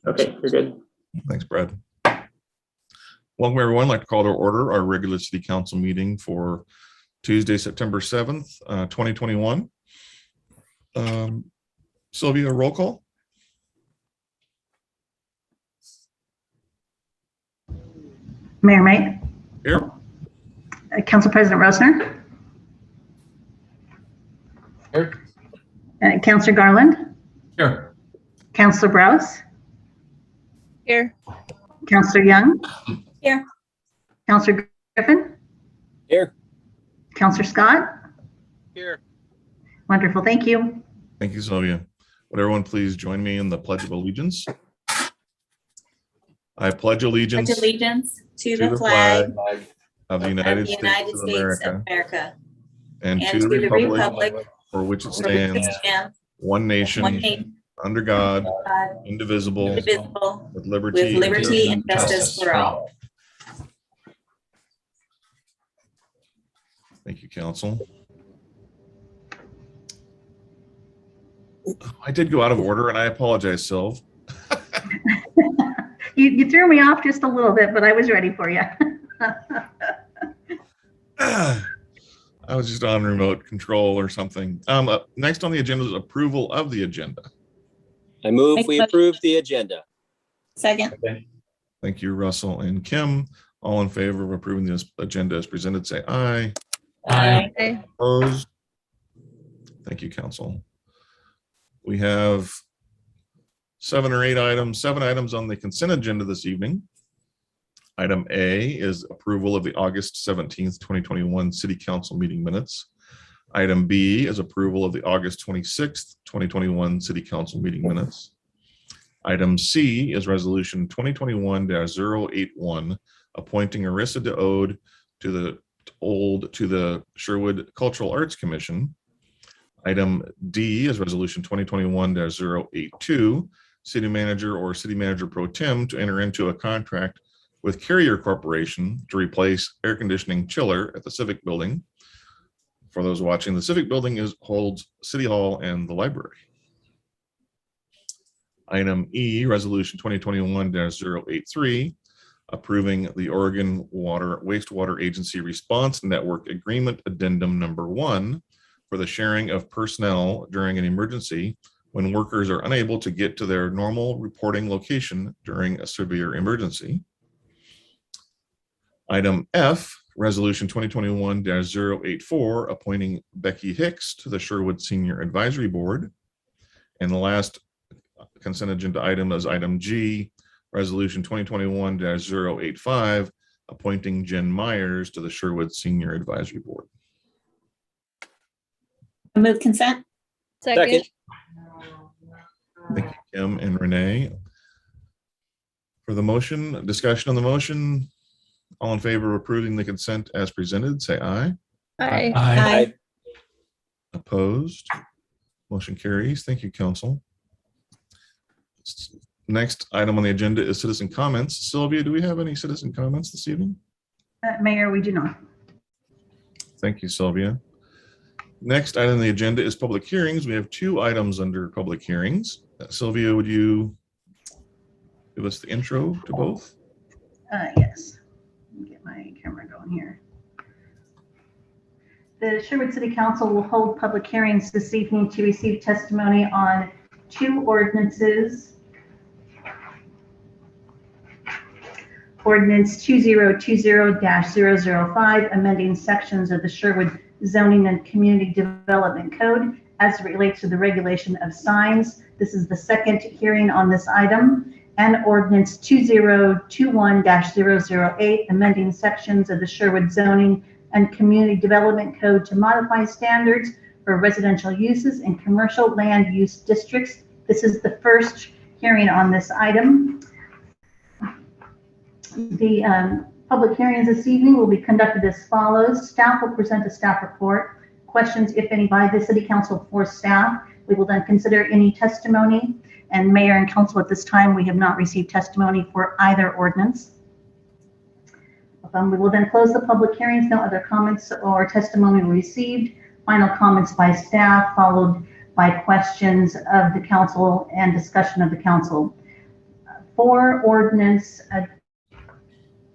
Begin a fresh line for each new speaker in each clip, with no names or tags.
Okay, you're good.
Thanks, Brad. Welcome, everyone. I'd like to call to order our regular city council meeting for Tuesday, September 7th, 2021. Sylvia, roll call.
Mayor May.
Here.
Council President Rosner.
Here.
Councilor Garland.
Here.
Councilor Browse.
Here.
Councilor Young.
Here.
Councilor Griffin.
Here.
Councilor Scott.
Here.
Wonderful, thank you.
Thank you, Sylvia. Would everyone please join me in the Pledge of Allegiance? I pledge allegiance
to the flag
of the United States of America and to the republic for which it stands, one nation, under God, indivisible, with liberty
and justice for all.
Thank you, Council. I did go out of order, and I apologize, Sylv.
You threw me off just a little bit, but I was ready for you.
I was just on remote control or something. Next on the agenda is approval of the agenda.
I move we approve the agenda.
Second.
Okay.
Thank you, Russell and Kim. All in favor of approving this agenda as presented, say aye.
Aye.
Opposed? Thank you, Council. We have seven items on the consent agenda this evening. Item A is approval of the August 17th, 2021 City Council meeting minutes. Item B is approval of the August 26th, 2021 City Council meeting minutes. Item C is Resolution 2021-081, appointing Arissa DeOde to the Sherwood Cultural Arts Commission. Item D is Resolution 2021-082, City Manager or City Manager Pro Tem to enter into a contract with Carrier Corporation to replace air conditioning chiller at the Civic Building. For those watching, the Civic Building holds City Hall and the library. Item E, Resolution 2021-083, approving the Oregon Wastewater Agency Response Network Agreement Addendum Number 1 for the sharing of personnel during an emergency when workers are unable to get to their normal reporting location during a severe emergency. Item F, Resolution 2021-084, appointing Becky Hicks to the Sherwood Senior Advisory Board. And the last consent agenda item is item G, Resolution 2021-085, appointing Jen Myers to the Sherwood Senior Advisory Board.
I move consent.
Second.
Thank you, Kim and Renee. For the motion, discussion on the motion, all in favor of approving the consent as presented, say aye.
Aye.
Aye.
Opposed? Motion carries. Thank you, Council. Next item on the agenda is citizen comments. Sylvia, do we have any citizen comments this evening?
Mayor, we do not.
Thank you, Sylvia. Next item on the agenda is public hearings. We have two items under public hearings. Sylvia, would you give us the intro to both?
Yes. Let me get my camera going here. The Sherwood City Council will hold public hearings this evening to receive testimony on two ordinances. Ordinance 2020-005, amending sections of the Sherwood Zoning and Community Development Code as it relates to the regulation of signs. This is the second hearing on this item. And Ordinance 2021-008, amending sections of the Sherwood Zoning and Community Development Code to modify standards for residential uses in commercial land use districts. This is the first hearing on this item. The public hearings this evening will be conducted as follows. Staff will present a staff report. Questions, if any, by the City Council for staff. We will then consider any testimony. And Mayor and Council, at this time, we have not received testimony for either ordinance. We will then close the public hearings. No other comments or testimony received. Final comments by staff, followed by questions of the council and discussion of the council. for ordinance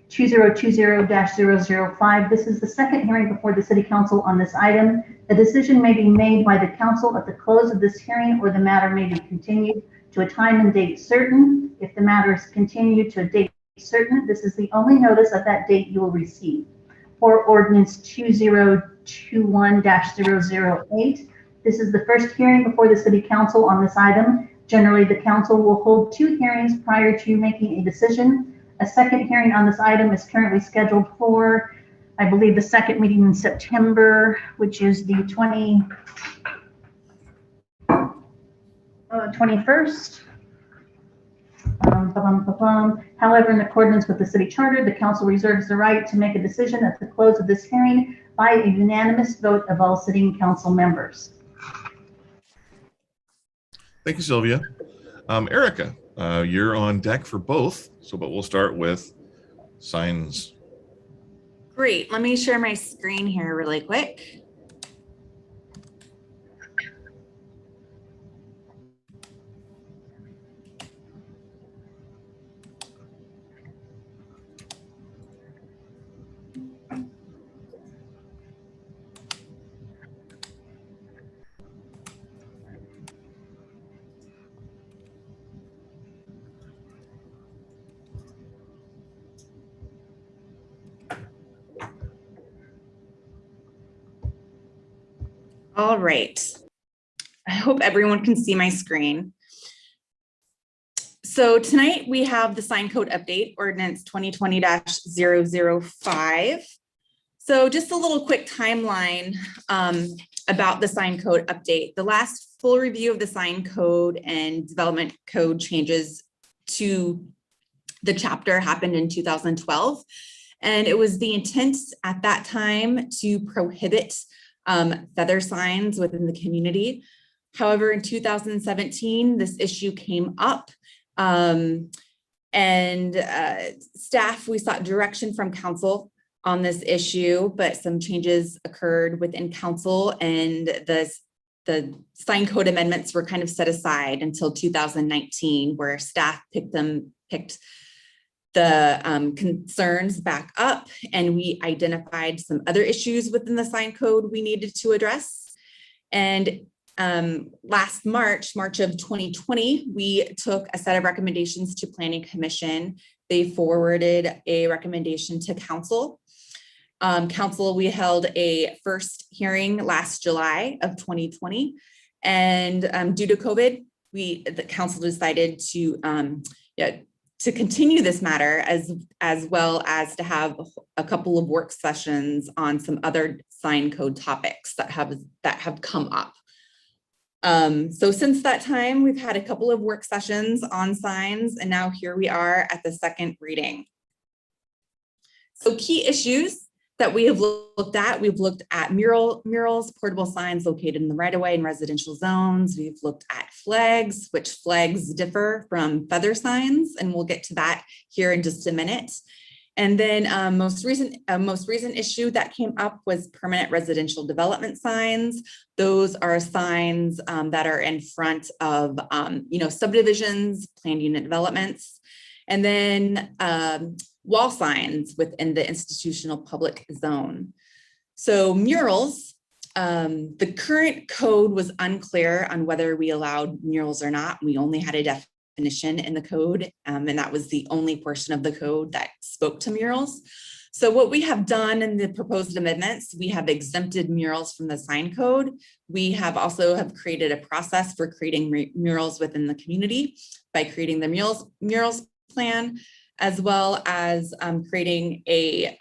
2020-005. This is the second hearing before the City Council on this item. A decision may be made by the council at the close of this hearing, or the matter may be continued to a time and date certain. If the matter is continued to a date certain, this is the only notice of that date you will receive. For ordinance 2021-008, this is the first hearing before the City Council on this item. Generally, the council will hold 2 hearings prior to making a decision. A second hearing on this item is currently scheduled for, I believe, the second meeting in September, which is the 21st. However, in accordance with the city charter, the council reserves the right to make a decision at the close of this hearing by a unanimous vote of all sitting council members.
Thank you, Sylvia. Erica, you're on deck for both. But we'll start with signs.
Great. Let me share my screen here really quick. All right. I hope everyone can see my screen. So tonight we have the sign code update, ordinance 2020-005. So just a little quick timeline about the sign code update. The last full review of the sign code and development code changes to the chapter happened in 2012. And it was the intent at that time to prohibit feather signs within the community. However, in 2017, this issue came up and staff, we sought direction from council on this issue, but some changes occurred within council and the sign code amendments were kind of set aside until 2019, where staff picked the concerns back up, and we identified some other issues within the sign code we needed to address. And last March of 2020, we took a set of recommendations to Planning Commission. They forwarded a recommendation to council. We held a first hearing last July of 2020, and due to COVID, the council decided to continue this matter as well as to have a couple of work sessions on some other sign code topics that have come up. So since that time, we've had a couple of work sessions on signs, and now here we are at the second reading. So key issues that we have looked at, we've looked at murals, portable signs located in the right-of-way in residential zones. We've looked at flags, which flags differ from feather signs, and we'll get to that here in just a minute. And then most recent issue that came up was permanent residential development signs. Those are signs that are in front of subdivisions, planned unit developments, and then wall signs within the institutional public zone. So murals, the current code was unclear on whether we allowed murals or not. We only had a definition in the code, and that was the only portion of the code that spoke to murals. So what we have done in the proposed amendments, we have exempted murals from the sign code. We have also created a process for creating murals within the community by creating the murals plan, as well as creating a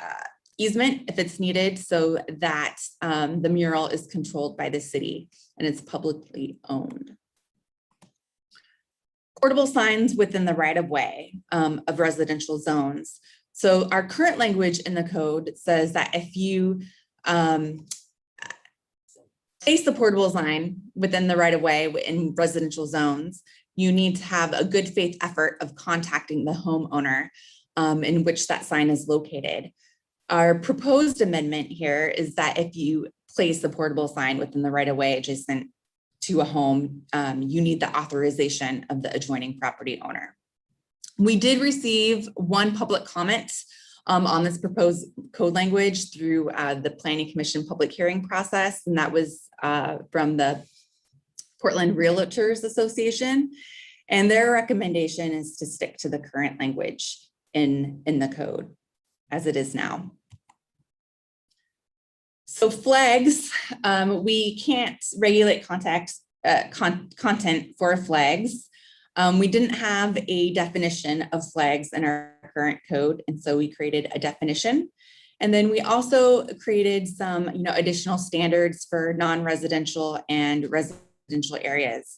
easement if it's needed, so that the mural is controlled by the city and it's publicly owned. Portable signs within the right-of-way of residential zones. So our current language in the code says that if you place a portable sign within the right-of-way in residential zones, you need to have a good faith effort of contacting the homeowner in which that sign is located. Our proposed amendment here is that if you place a portable sign within the right-of-way adjacent to a home, you need the authorization of the adjoining property owner. We did receive one public comment on this proposed code language through the Planning Commission public hearing process, and that was from the Portland Realtors Association. And their recommendation is to stick to the current language in the code as it is now. So flags, we can't regulate content for flags. We didn't have a definition of flags in our current code, and so we created a definition. And then we also created some, additional standards for non-residential and residential areas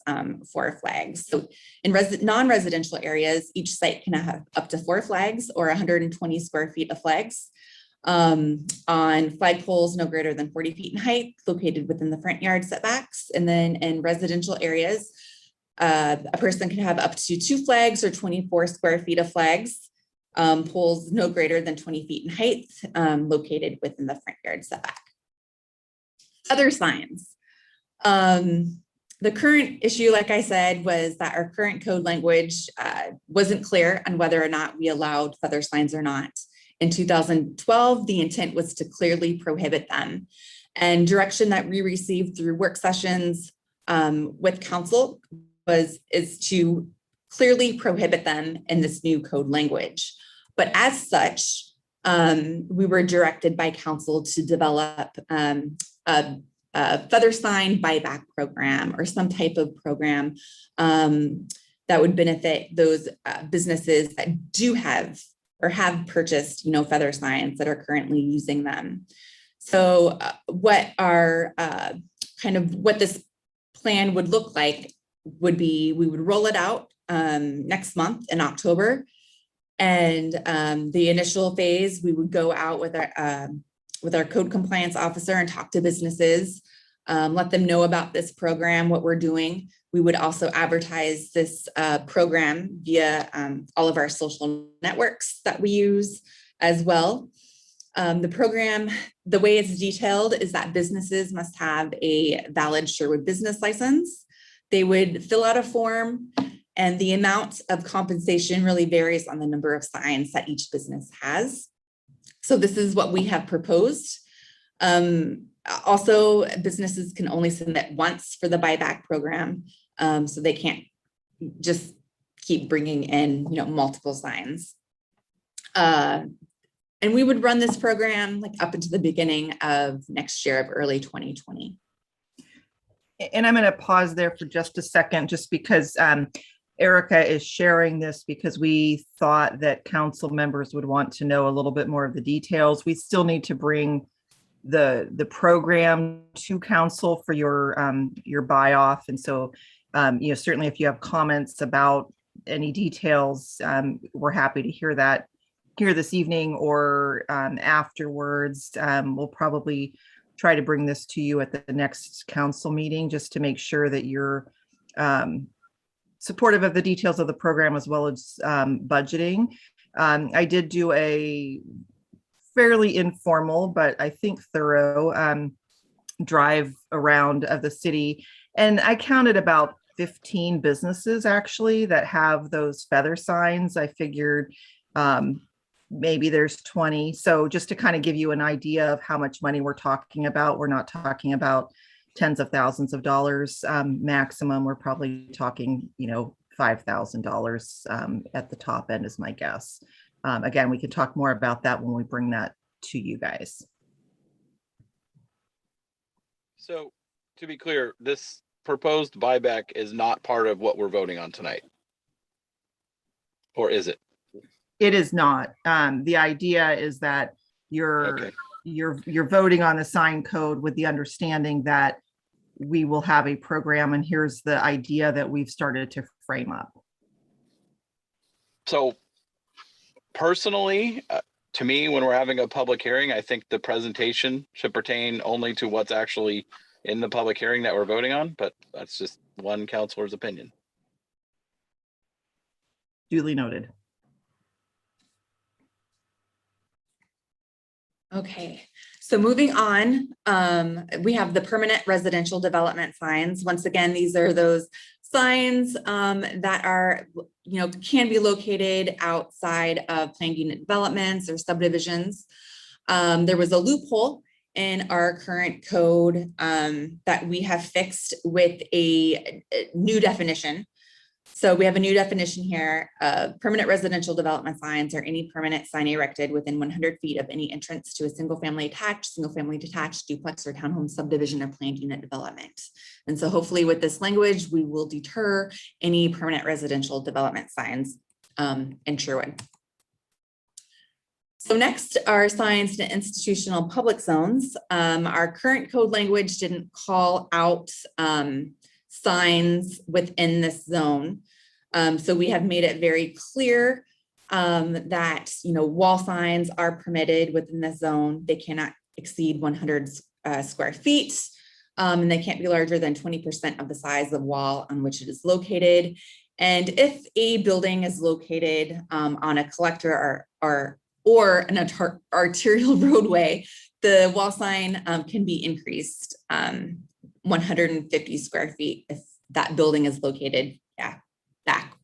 for flags. So in non-residential areas, each site can have up to 4 flags or 120 square feet of flags on flagpoles no greater than 40 feet in height, located within the front yard setbacks. And then in residential areas, a person can have up to 2 flags or 24 square feet of flags, poles no greater than 20 feet in height, located within the front yard setback. Other signs. The current issue, like I said, was that our current code language wasn't clear on whether or not we allowed feather signs or not. In 2012, the intent was to clearly prohibit them. And direction that we received through work sessions with council is to clearly prohibit them in this new code language. But as such, we were directed by council to develop a feather sign buyback program or some type of program that would benefit those businesses that do have or have purchased, feather signs that are currently using them. So what this plan would look like would be, we would roll it out next month in October. And the initial phase, we would go out with our code compliance officer and talk to businesses, let them know about this program, what we're doing. We would also advertise this program via all of our social networks that we use as well. The program, the way it's detailed is that businesses must have a valid Sherwood business license. They would fill out a form, and the amount of compensation really varies on the number of signs that each business has. So this is what we have proposed. Also, businesses can only submit once for the buyback program, so they can't just keep bringing in, multiple signs. And we would run this program up into the beginning of next year of early 2020.
And I'm going to pause there for just a second, just because Erica is sharing this because we thought that council members would want to know a little bit more of the details. We still need to bring the program to council for your buy off. And so, certainly if you have comments about any details, we're happy to hear that here this evening or afterwards. We'll probably try to bring this to you at the next council meeting just to make sure that you're supportive of the details of the program as well as budgeting. I did do a fairly informal, but I think thorough drive around of the city. And I counted about 15 businesses actually that have those feather signs. I figured maybe there's 20. So just to kind of give you an idea of how much money we're talking about, we're not talking about tens of thousands of dollars maximum. We're probably talking, $5,000 at the top end is my guess. Again, we can talk more about that when we bring that to you guys.
So to be clear, this proposed buyback is not part of what we're voting on tonight. Or is it?
It is not. The idea is that you're voting on the sign code with the understanding that we will have a program, and here's the idea that we've started to frame up.
So personally, to me, when we're having a public hearing, I think the presentation should pertain only to what's actually in the public hearing that we're voting on, but that's just one counselor's opinion.
Duly noted.
Okay, so moving on, we have the permanent residential development signs. Once again, these are those signs that are, can be located outside of planned unit developments or subdivisions. There was a loophole in our current code that we have fixed with a new definition. So we have a new definition here of permanent residential development signs or any permanent sign erected within 100 feet of any entrance to a single family detached, duplex or townhome subdivision or planned unit development. And so hopefully with this language, we will deter any permanent residential development signs in Sherwood. So next are signs to institutional public zones. Our current code language didn't call out signs within this zone. So we have made it very clear that, wall signs are permitted within the zone. They cannot exceed 100 square feet, and they can't be larger than 20% of the size of wall on which it is located. And if a building is located on a collector or an arterial roadway, the wall sign can be increased 150 square feet if that building is located back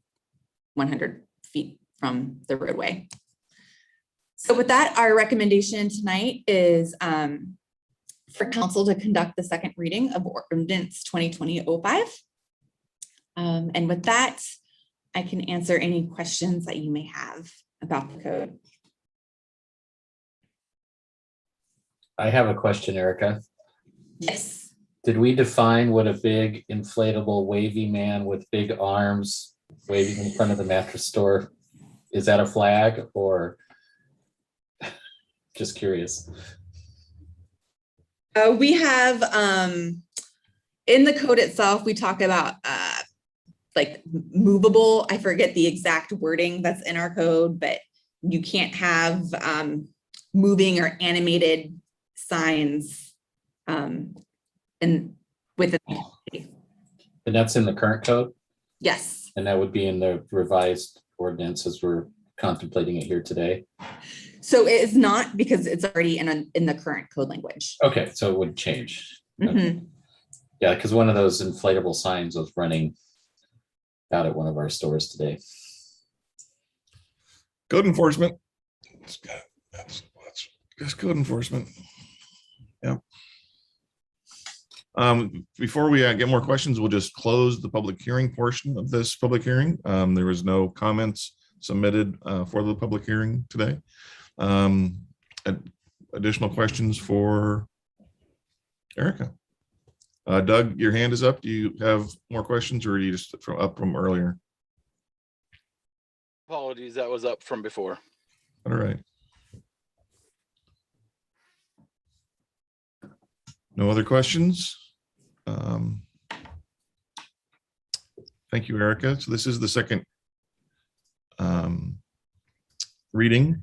100 feet from the roadway. So with that, our recommendation tonight is for council to conduct the second reading of Ordinance 2020-05. And with that, I can answer any questions that you may have about the code.
I have a question, Erica.
Yes.
Did we define what a big inflatable wavy man with big arms waving in front of the mattress store, is that a flag or just curious?
We have in the code itself, we talk about like movable. I forget the exact wording that's in our code, but you can't have moving or animated signs within.
And that's in the current code?
Yes.
And that would be in the revised ordinance as we're contemplating it here today?
So it is not, because it's already in the current code language.
Okay, so it would change.
Mm-hmm.
Yeah, because one of those inflatable signs was running out at one of our stores today.
Code enforcement. That's code enforcement. Yeah. Before we get more questions, we'll just close the public hearing portion of this public hearing. There was no comments submitted for the public hearing today. Additional questions for Erica? Doug, your hand is up. Do you have more questions, or are you just up from earlier?
Apologies, that was up from before.
All right. No other questions? Thank you, Erica. So this is the second reading.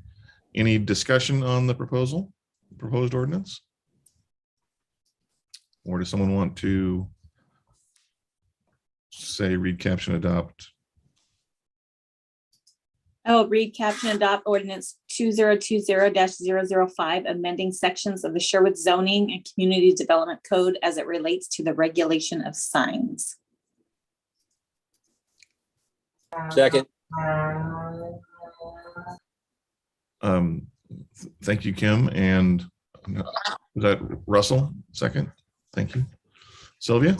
Any discussion on the proposed ordinance? Or does someone want to say read, caption, adopt?
I'll read, caption, adopt ordinance 2020-005, amending sections of the Sherwood zoning and community development code as it relates to the regulation of signs.
Second.
Thank you, Kim. And is that Russell? Second. Thank you. Sylvia?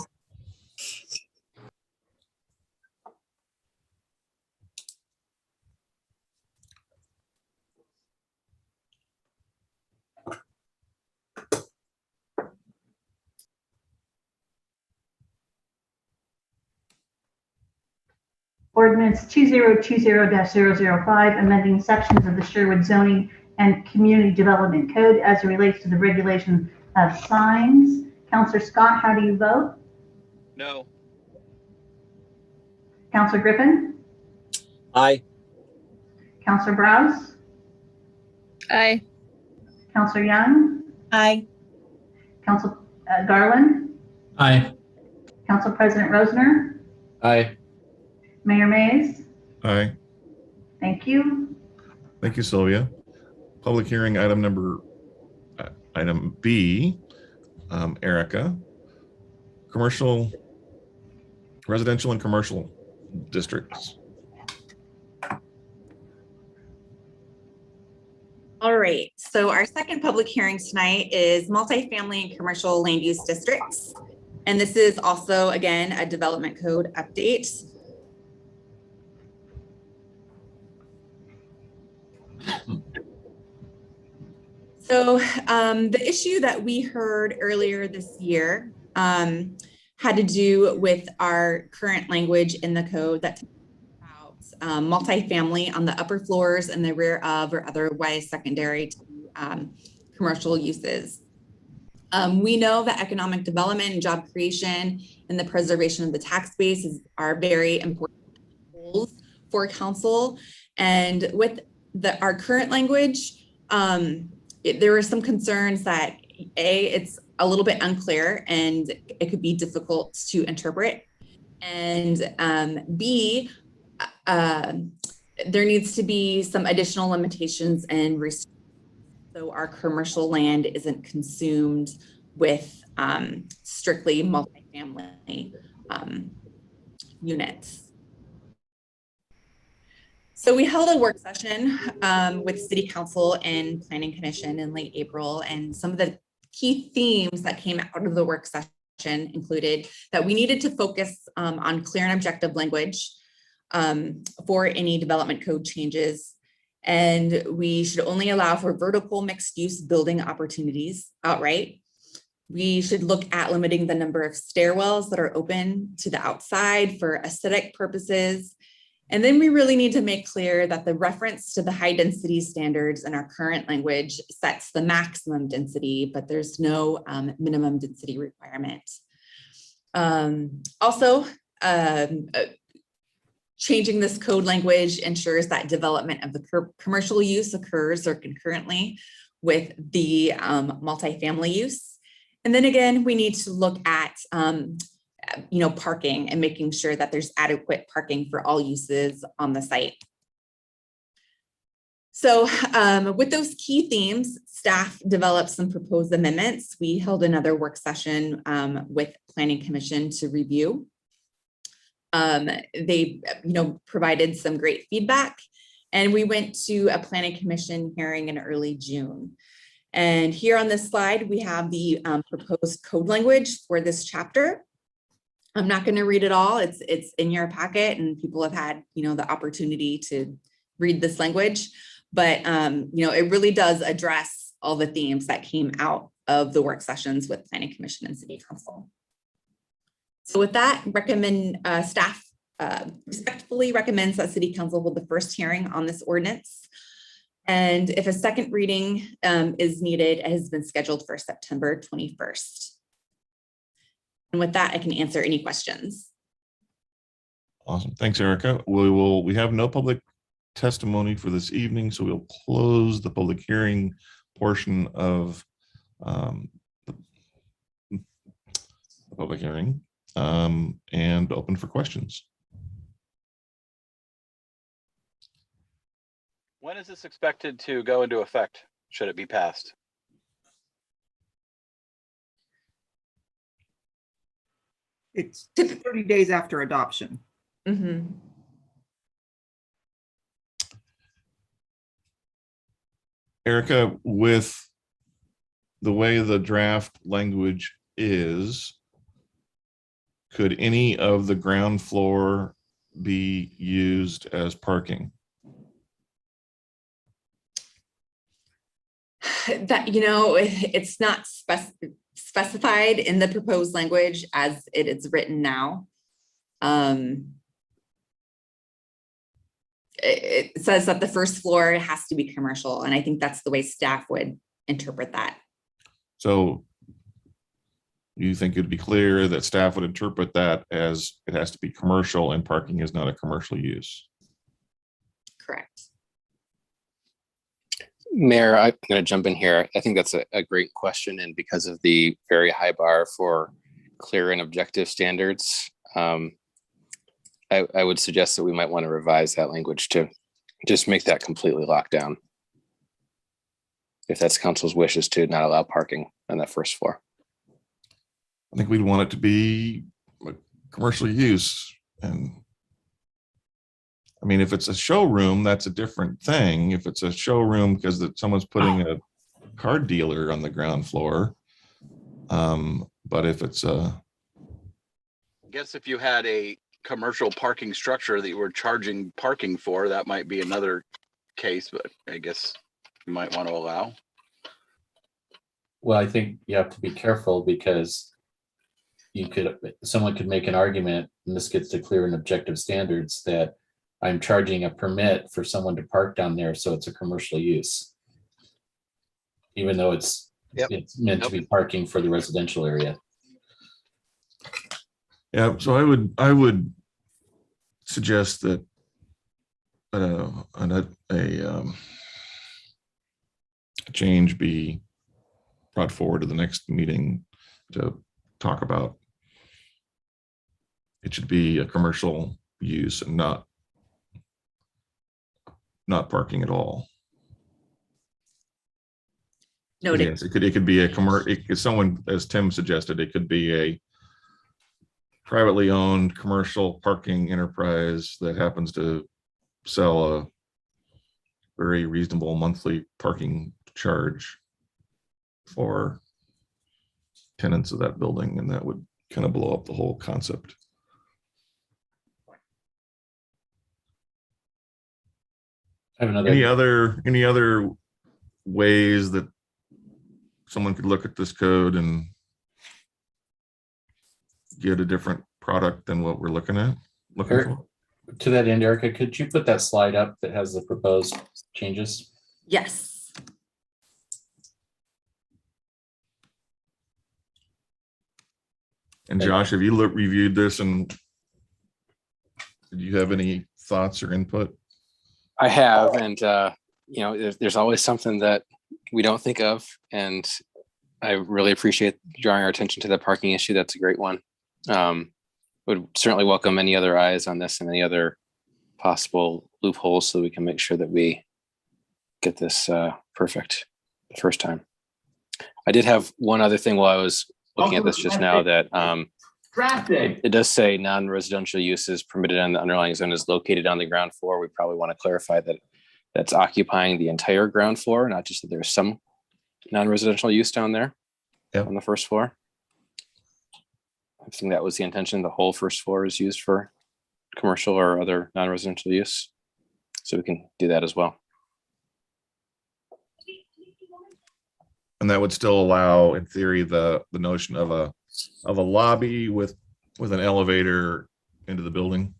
Ordinance 2020-005, amending sections of the Sherwood zoning and community development code as it relates to the regulation of signs. Councilor Scott, how do you vote?
No.
Councilor Griffin?
Aye.
Councilor Browse?
Aye.
Councilor Young?
Aye.
Council Garland?
Aye.
Council President Rosner?
Aye.
Mayor Mays?
Aye.
Thank you.
Thank you, Sylvia. Public hearing item B, Erica. Commercial residential and commercial districts.
All right, so our second public hearing tonight is multifamily and commercial land use districts. And this is also, again, a development code update. So the issue that we heard earlier this year had to do with our current language in the code that talks about multifamily on the upper floors and the rear of or otherwise secondary to commercial uses. We know that economic development and job creation and the preservation of the tax base are very important goals for council. And with our current language, there were some concerns that it's a little bit unclear and it could be difficult to interpret. And B, there needs to be some additional limitations and restrictions so our commercial land isn't consumed with strictly multifamily units. So we held a work session with City Council and Planning Commission in late April, and some of the key themes that came out of the work session included that we needed to focus on clear and objective language for any development code changes. And we should only allow for vertical mixed use building opportunities outright. We should look at limiting the number of stairwells that are open to the outside for aesthetic purposes. And then we really need to make clear that the reference to the high density standards in our current language sets the maximum density, but there's no minimum density requirement. Also, changing this code language ensures that development of the commercial use occurs or concurrently with the multifamily use. And then again, we need to look at parking and making sure that there's adequate parking for all uses on the site. So with those key themes, staff developed some proposed amendments. We held another work session with Planning Commission to review. They provided some great feedback, and we went to a Planning Commission hearing in early June. And here on this slide, we have the proposed code language for this chapter. I'm not going to read it all. It's in your packet, and people have had the opportunity to read this language. But it really does address all the themes that came out of the work sessions with Planning Commission and City Council. So with that, staff respectfully recommends that City Council hold the first hearing on this ordinance. And if a second reading is needed, it has been scheduled for September 21st. And with that, I can answer any questions.
Awesome. Thanks, Erica. We have no public testimony for this evening, so we'll close the public hearing portion of the public hearing and open for questions.
When is this expected to go into effect? Should it be passed?
It's 30 days after adoption.
Mm-hmm.
Erica, with the way the draft language is, could any of the ground floor be used as parking?
That, it's not specified in the proposed language as it is written now. It says that the first floor has to be commercial, and I think that's the way staff would interpret that.
So you think it'd be clear that staff would interpret that as it has to be commercial and parking is not a commercial use?
Correct.
Mayor, I'm going to jump in here. I think that's a great question. And because of the very high bar for clear and objective standards, I would suggest that we might want to revise that language to just make that completely locked down. If that's council's wishes to not allow parking on that first floor.
I think we'd want it to be commercial use. And I mean, if it's a showroom, that's a different thing. If it's a showroom because someone's putting a car dealer on the ground floor. But if it's
I guess if you had a commercial parking structure that you were charging parking for, that might be another case, but I guess you might want to allow.
Well, I think you have to be careful because someone could make an argument, and this gets to clear and objective standards, that I'm charging a permit for someone to park down there, so it's a commercial use. Even though it's meant to be parking for the residential area.
Yeah, so I would suggest that a change be brought forward to the next meeting to talk about. It should be a commercial use and not parking at all.
Noted.
Yes, it could be a commercial. Someone, as Tim suggested, it could be a privately owned commercial parking enterprise that happens to sell a very reasonable monthly parking charge for tenants of that building, and that would kind of blow up the whole concept.
I have another.
Any other ways that someone could look at this code and get a different product than what we're looking for?
To that end, Erica, could you put that slide up that has the proposed changes?
Yes.
And Josh, have you reviewed this, and did you have any thoughts or input?
I have, and there's always something that we don't think of, and I really appreciate drawing our attention to the parking issue. That's a great one. Would certainly welcome any other eyes on this and any other possible loopholes so we can make sure that we get this perfect the first time. I did have one other thing while I was looking at this just now, that it does say non-residential uses permitted on the underlying zone is located on the ground floor. We probably want to clarify that that's occupying the entire ground floor, not just that there's some non-residential use down there on the first floor. I think that was the intention. The whole first floor is used for commercial or other non-residential use. So we can do that as well.
And that would still allow, in theory, the notion of a lobby with an elevator into the building.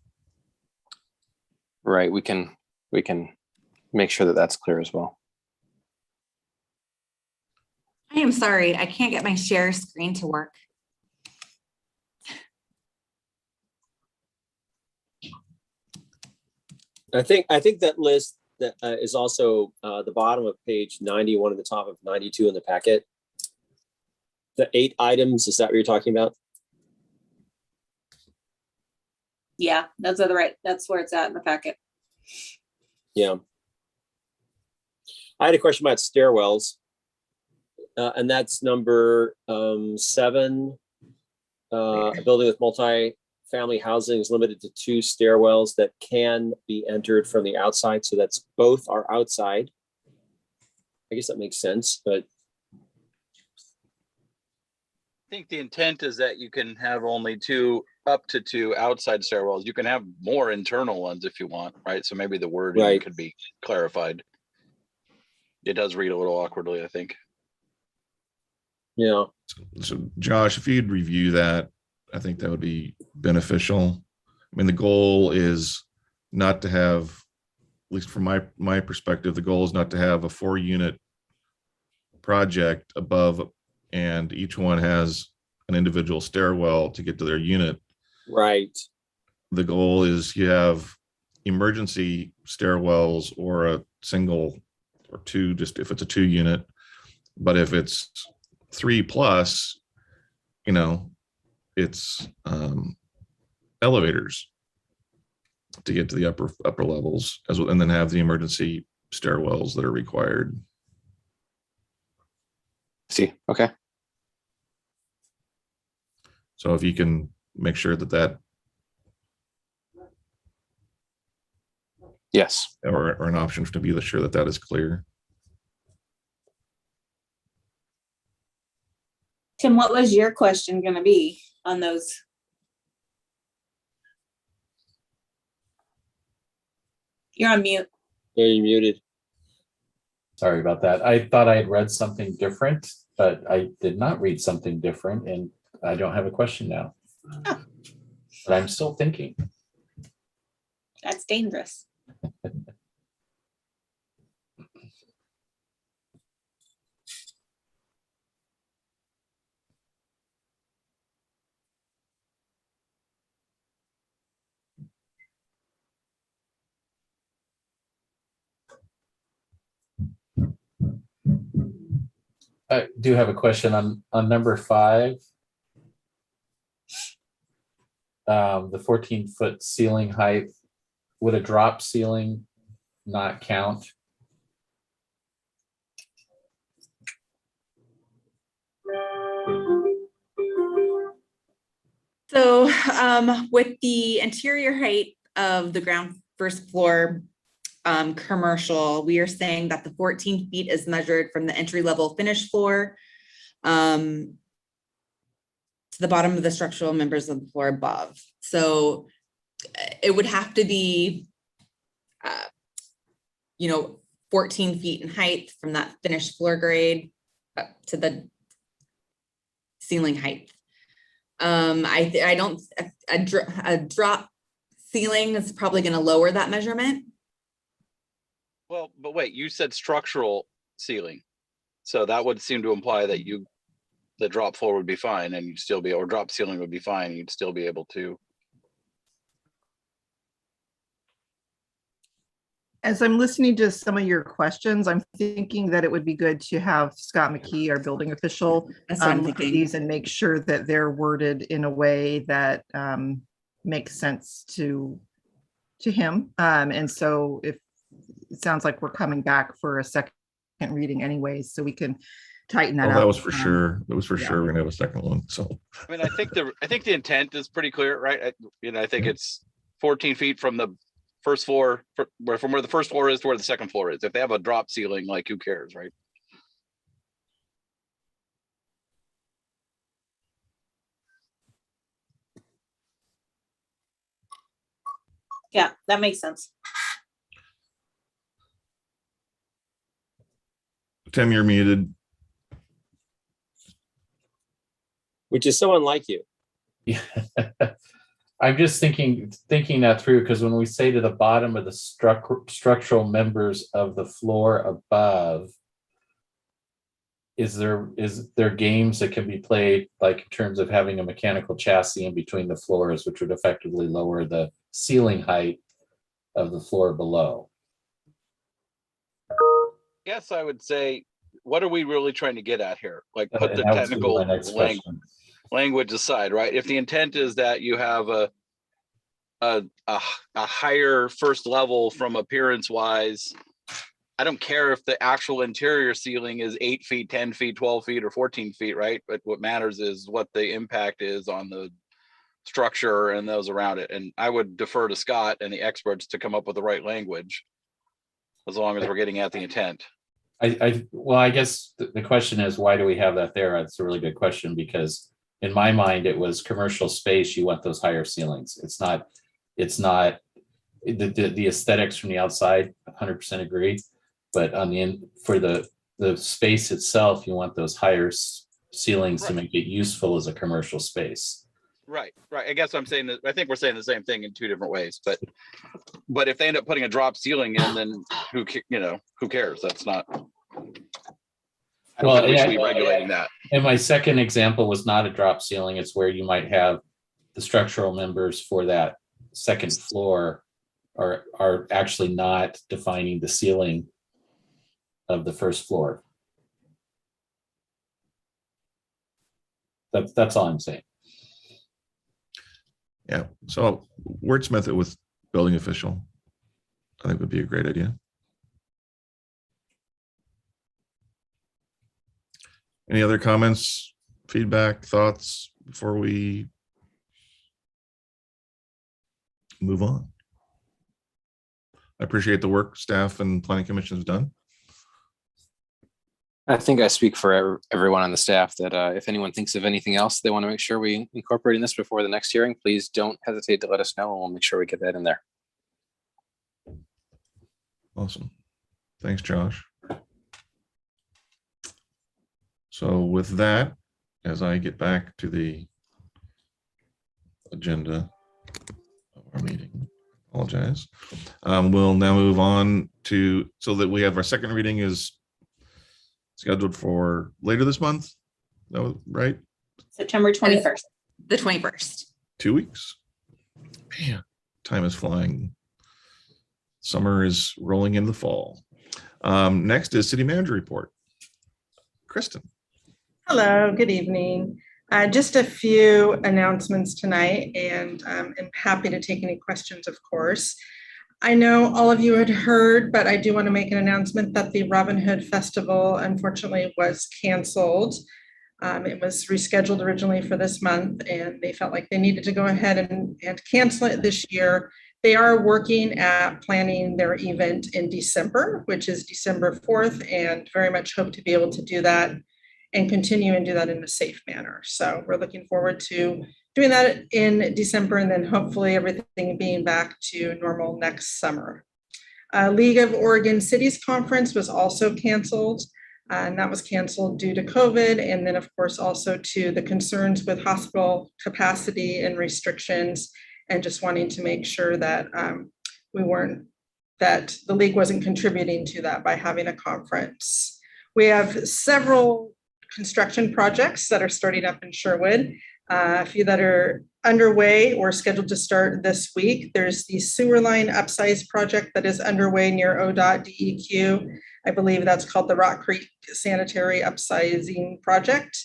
Right. We can make sure that that's clear as well.
I am sorry, I can't get my share screen to work.
I think that list that is also the bottom of page 91 and the top of 92 in the packet. The 8 items, is that what you're talking about?
Yeah, that's where it's at in the packet.
Yeah. I had a question about stairwells. And that's number 7. A building with multi-family housing is limited to 2 stairwells that can be entered from the outside. So that's both are outside. I guess that makes sense, but
I think the intent is that you can have only up to 2 outside stairwells. You can have more internal ones if you want, right? So maybe the wording could be clarified. It does read a little awkwardly, I think.
Yeah.
So Josh, if you'd review that, I think that would be beneficial. I mean, the goal is not to have, at least from my perspective, the goal is not to have a 4-unit project above, and each one has an individual stairwell to get to their unit.
Right.
The goal is you have emergency stairwells or a single or 2, just if it's a 2-unit. But if it's 3+, it's elevators to get to the upper levels as well, and then have the emergency stairwells that are required.
See, okay.
So if you can make sure that
Yes.
or an option to be sure that is clear.
Tim, what was your question gonna be on those? You're on mute.
Yeah, you're muted.
Sorry about that. I thought I had read something different, but I did not read something different, and I don't have a question now.
Oh.
But I'm still thinking.
That's dangerous.
I do have a question on number 5. The 14-foot ceiling height, would a drop ceiling not count?
So with the interior height of the ground first floor commercial, we are saying that the 14 feet is measured from the entry level finished floor to the bottom of the structural members of the floor above. So it would have to be, 14 feet in height from that finished floor grade up to the ceiling height. I don't, a drop ceiling is probably going to lower that measurement.
Well, but wait, you said structural ceiling. So that would seem to imply that the drop floor would be fine and you'd still be, or drop ceiling would be fine. You'd still be able to.
As I'm listening to some of your questions, I'm thinking that it would be good to have Scott McKee, our building official,
That's what I'm
look at
thinking.
these and make sure that they're worded in a way that makes sense to him. And so if it sounds like we're coming back for a second reading anyways, so we can tighten that
Oh,
up.
that was for sure. That was for
yeah.
sure. We're gonna have a second one. So
I mean, I think the intent is pretty clear, right? I think it's 14 feet from the first floor, from where the first floor is to where the second floor is. If they have a drop ceiling, like who cares, right?
Yeah, that makes sense.
Tim, you're muted.
Which is so unlike you.
Yeah. I'm just thinking that through, because when we say to the bottom of the structural members of the floor above, is there games that can be played, like in terms of having a mechanical chassis in between the floors, which would effectively lower the ceiling height of the floor below?
Yes, I would say, what are we really trying to get at here? Like, put the
And that was gonna be
technical
my next question.
language aside, right? If the intent is that you have a higher first level from appearance wise, I don't care if the actual interior ceiling is 8 feet, 10 feet, 12 feet, or 14 feet, right? But what matters is what the impact is on the structure and those around it. And I would defer to Scott and the experts to come up with the right language, as long as we're getting at the intent.
I guess the question is, why do we have that there? That's a really good question, because in my mind, it was commercial space. You want those higher ceilings. It's not the aesthetics from the outside, 100% agree. But on the end, for the space itself, you want those higher ceilings to make it useful as a commercial space.
Right. I guess I'm saying that I think we're saying the same thing in two different ways, but if they end up putting a drop ceiling in, then who cares? That's not. I don't think we should be regulating that.
And my second example was not a drop ceiling. It's where you might have the structural members for that second floor are actually not defining the ceiling of the first floor. That's all I'm saying.
Yeah. So wordsmith it with building official, I think would be a great idea. Any other comments, feedback, thoughts before we move on. I appreciate the work staff and planning commission has done.
I think I speak for everyone on the staff that if anyone thinks of anything else they want to make sure we incorporate in this before the next hearing, please don't hesitate to let us know and we'll make sure we get that in there.
Awesome. Thanks, Josh. So with that, as I get back to the agenda of our meeting, apologize. We'll now move on to, so that we have our second reading is scheduled for later this month. No, right?
September 21st.
The 21st.
2 weeks. Man, time is flying. Summer is rolling into the fall. Next is city manager report. Kristen.
Hello, good evening. Just a few announcements tonight, and I'm happy to take any questions, of course. I know all of you had heard, but I do want to make an announcement that the Robin Hood Festival unfortunately was canceled. It was rescheduled originally for this month, and they felt like they needed to go ahead and cancel it this year. They are working at planning their event in December, which is December 4th, and very much hope to be able to do that and continue and do that in a safe manner. So we're looking forward to doing that in December, and then hopefully everything being back to normal next summer. League of Oregon Cities Conference was also canceled, and that was canceled due to COVID, and then of course also to the concerns with hospital capacity and restrictions, and just wanting to make sure that that the league wasn't contributing to that by having a conference. We have several construction projects that are starting up in Sherwood, a few that are underway or scheduled to start this week. There's the sewer line upsize project that is underway near ODOT DEQ. I believe that's called the Rock Creek Sanitary Upsizing Project.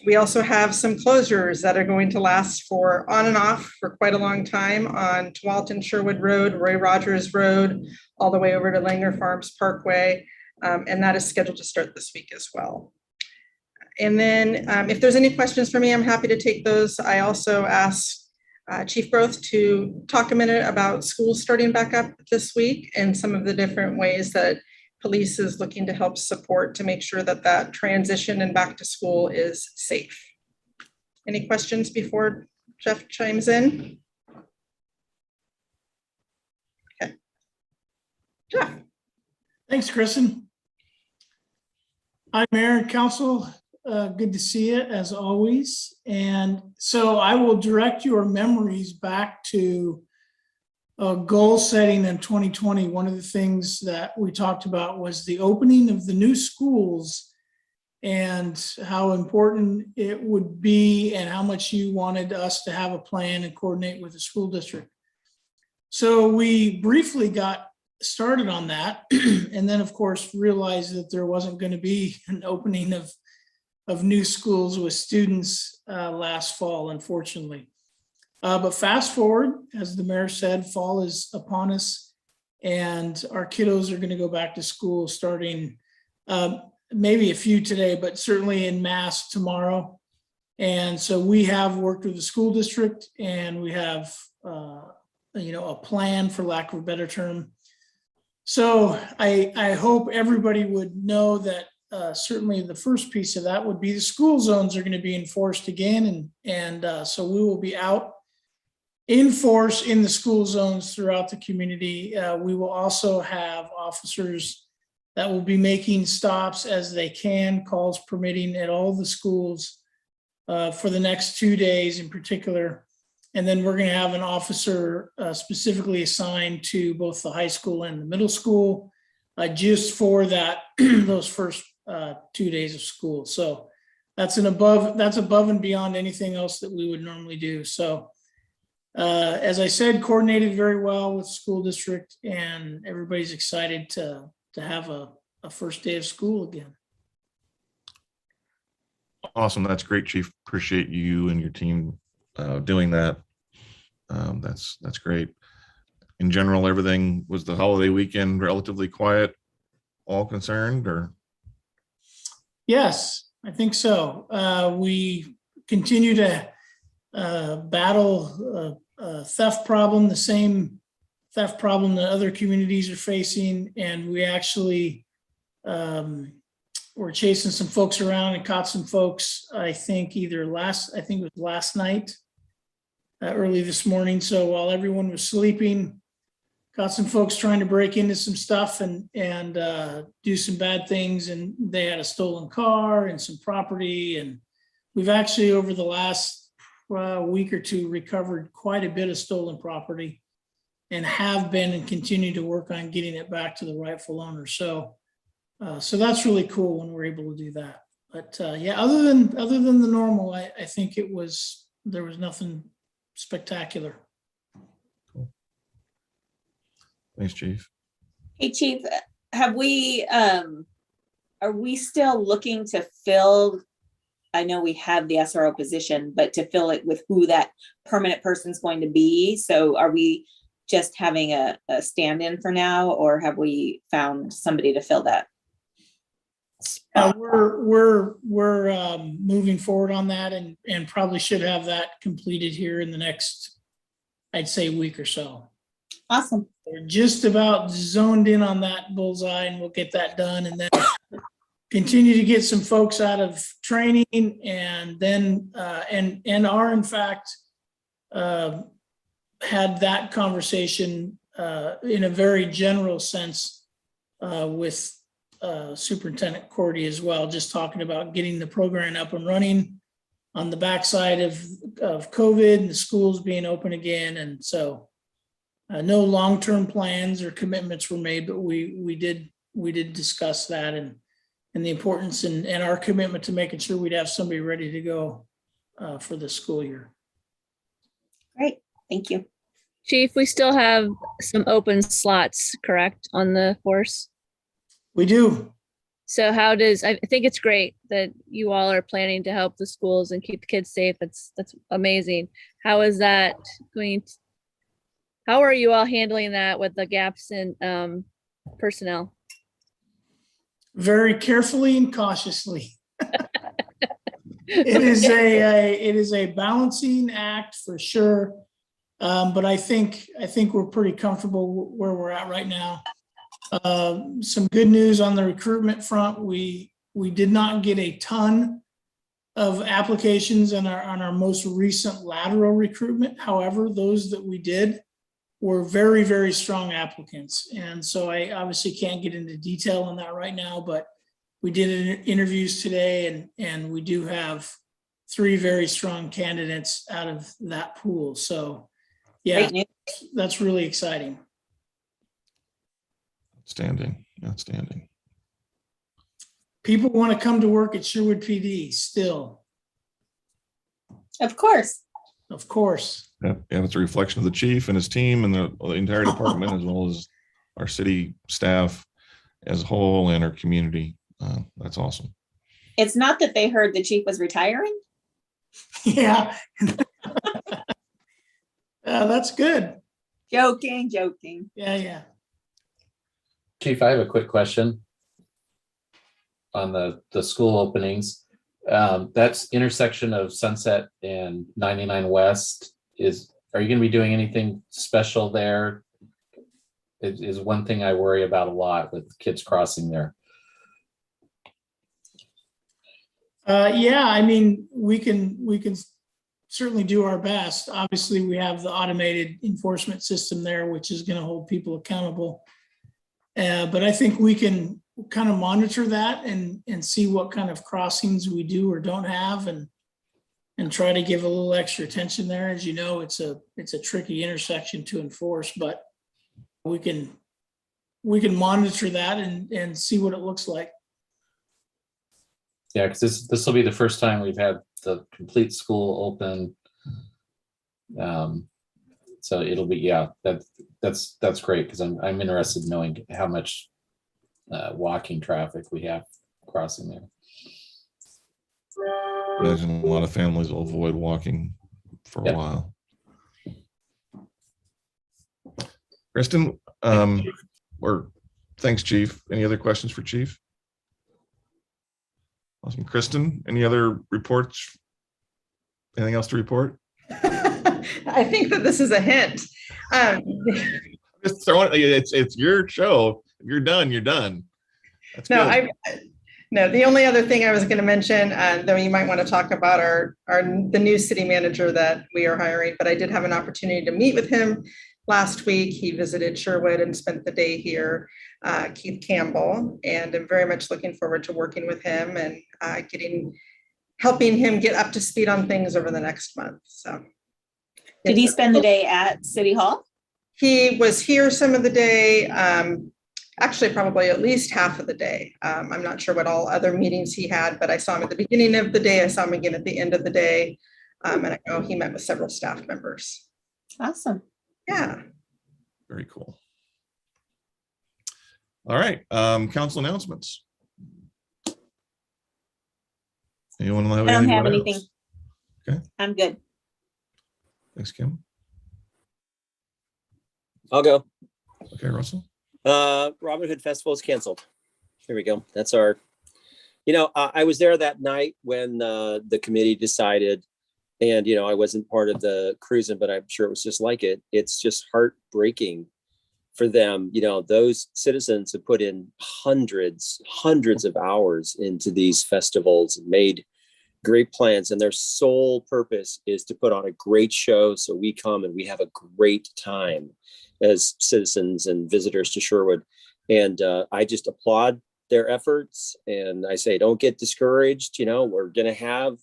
We also have some closures that are going to last for on and off for quite a long time on Tualatin Sherwood Road, Roy Rogers Road, all the way over to Langer Farms Parkway. And that is scheduled to start this week as well. And then if there's any questions for me, I'm happy to take those. I also asked Chief Growth to talk a minute about schools starting back up this week and some of the different ways that police is looking to help support to make sure that that transition and back to school is safe. Any questions before Jeff chimes in? Okay. Jeff.
Thanks, Kristen. Hi, Mayor and Council. Good to see you as always. And so I will direct your memories back to goal setting in 2020. One of the things that we talked about was the opening of the new schools and how important it would be and how much you wanted us to have a plan and coordinate with the school district. So we briefly got started on that and then of course realized that there wasn't going to be an opening of new schools with students last fall, unfortunately. But fast forward, as the mayor said, fall is upon us and our kiddos are going to go back to school starting maybe a few today, but certainly in mass tomorrow. And so we have worked with the school district and we have a plan, for lack of a better term. So I hope everybody would know that certainly the first piece of that would be the school zones are going to be enforced again. And so we will be out in force in the school zones throughout the community. We will also have officers that will be making stops as they can, calls permitting, at all the schools for the next 2 days in particular. And then we're going to have an officer specifically assigned to both the high school and the middle school just for that those first 2 days of school. So that's above and beyond anything else that we would normally do. So as I said, coordinated very well with school district, and everybody's excited to have a first day of school again.
Awesome. That's great, Chief. Appreciate you and your team doing that. That's great. In general, everything was the holiday weekend relatively quiet, all concerned, or?
Yes, I think so. We continue to battle theft problem, the same theft problem that other communities are facing. And we actually were chasing some folks around and caught some folks, I think it was last night, early this morning. So while everyone was sleeping, got some folks trying to break into some stuff and do some bad things. And they had a stolen car and some property. And we've actually, over the last week or two, recovered quite a bit of stolen property and have been and continue to work on getting it back to the rightful owner. So that's really cool when we're able to do that. But yeah, other than the normal, I think there was nothing spectacular.
Cool. Thanks, Chief.
Hey, Chief, are we still looking to fill, I know we have the SRO position, but to fill it with who that permanent person's going to be? So are we just having a stand-in for now, or have we found somebody to fill that?
We're moving forward on that and probably should have that completed here in the next, I'd say, week or so.
Awesome.
We're just about zoned in on that bullseye, and we'll get that done, and then continue to get some folks out of training, and then and are in fact had that conversation in a very general sense with Superintendent Cordy as well, just talking about getting the program up and running on the backside of COVID and the schools being open again. And so no long-term plans or commitments were made, but we did discuss that and the importance and our commitment to making sure we'd have somebody ready to go for the school year.
Great, thank you.
Chief, we still have some open slots, correct, on the force?
We do.
So I think it's great that you all are planning to help the schools and keep the kids safe. That's amazing. How is that going? How are you all handling that with the gaps in personnel?
Very carefully and cautiously. It is a balancing act for sure. But I think we're pretty comfortable where we're at right now. Some good news on the recruitment front. We did not get a ton of applications on our most recent lateral recruitment. However, those that we did were very, very strong applicants. And so I obviously can't get into detail on that right now, but we did interviews today and we do have 3 very strong candidates out of that pool. So yeah, that's really exciting.
Outstanding.
People want to come to work at Sherwood PD still.
Of course.
Yeah, it's a reflection of the chief and his team and the entire department, as well as our city staff as a whole and our community. That's awesome.
It's not that they heard the chief was retiring.
Yeah. That's good.
Joking.
Yeah.
Chief, I have a quick question on the school openings. That's intersection of Sunset and 99 West. Are you going to be doing anything special there? It is one thing I worry about a lot with kids crossing there.
Yeah, I mean, we can certainly do our best. Obviously, we have the automated enforcement system there, which is going to hold people accountable. But I think we can kind of monitor that and see what kind of crossings we do or don't have and try to give a little extra attention there. As you know, it's a tricky intersection to enforce, but we can monitor that and see what it looks like.
Yeah, because this will be the first time we've had the complete school open. So it'll be, yeah, that's great, because I'm interested in knowing how much walking traffic we have crossing there.
Imagine a lot of families will avoid walking for a while. Kristen, thanks, Chief. Any other questions for Chief? Awesome. Kristen, any other reports? Anything else to report?
I think that this is a hint.
Just throwing it's your show. If you're done, you're done. That's
No,
good.
no, the only other thing I was going to mention, though you might want to talk about the new city manager that we are hiring, but I did have an opportunity to meet with him last week. He visited Sherwood and spent the day here, Keith Campbell, and I'm very much looking forward to working with him and helping him get up to speed on things over the next month. So,
Did he spend the day at City Hall?
He was here some of the day. Actually, probably at least half of the day. I'm not sure what all other meetings he had, but I saw him at the beginning of the day. I saw him again at the end of the day. And I know he met with several staff members.
Awesome.
Yeah.
Very cool. All right, council announcements. Anyone have
I don't have
anyone else?
anything.
Okay.
I'm good.
Thanks, Kim.
I'll go.
Okay, Russell.
Robin Hood Festival is canceled. Here we go. That's our, I was there that night when the committee decided, and, I wasn't part of the cruising, but I'm sure it was just like it. It's just heartbreaking for them. Those citizens have put in hundreds of hours into these festivals and made great plans, and their sole purpose is to put on a great show so we come and we have a great time as citizens and visitors to Sherwood. And I just applaud their efforts, and I say, don't get discouraged. We're going to have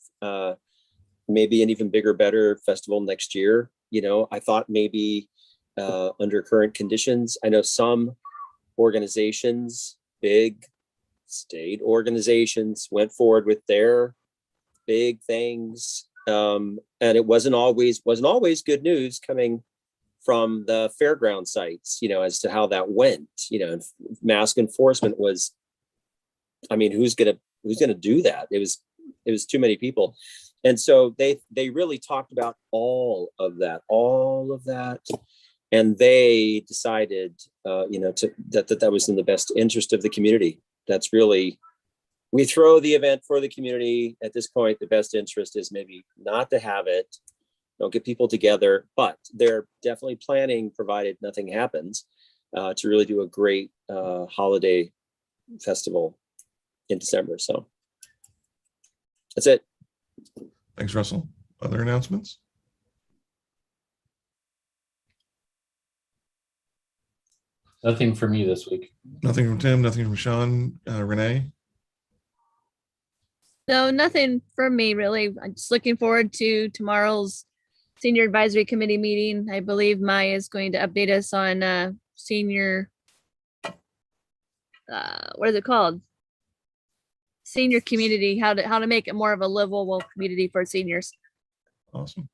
maybe an even bigger, better festival next year. I thought maybe under current conditions, I know some organizations, big state organizations, went forward with their big things. And it wasn't always good news coming from the fairground sites, as to how that went. Mask enforcement was, who's gonna do that? It was too many people. And so they really talked about all of that. And they decided, that was in the best interest of the community. That's really, we throw the event for the community. At this point, the best interest is maybe not to have it. Don't get people together, but they're definitely planning, provided nothing happens, to really do a great holiday festival in December. So that's it.
Thanks, Russell. Other announcements?
Nothing for me this week.
Nothing from Tim, nothing from Sean. Renee?
No, nothing from me really. I'm just looking forward to tomorrow's Senior Advisory Committee meeting. I believe Maya is going to update us on senior, what is it called? Senior community, how to make it more of a livable community for seniors.
Awesome.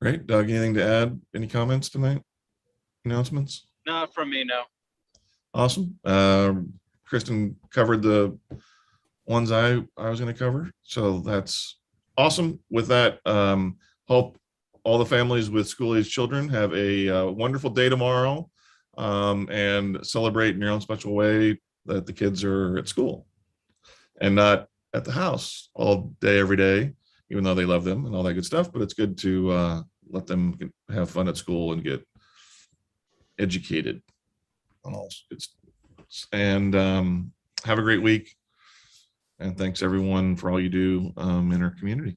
Great. Doug, anything to add? Any comments tonight? Announcements?
Not from me, no.
Awesome. Kristen covered the ones I was going to cover. So that's awesome. With that, hope all the families with school-age children have a wonderful day tomorrow, and celebrate in your own special way that the kids are at school and not at the house all day, every day, even though they love them and all that good stuff. But it's good to let them have fun at school and get educated on all. And have a great week. And thanks everyone for all you do in our community.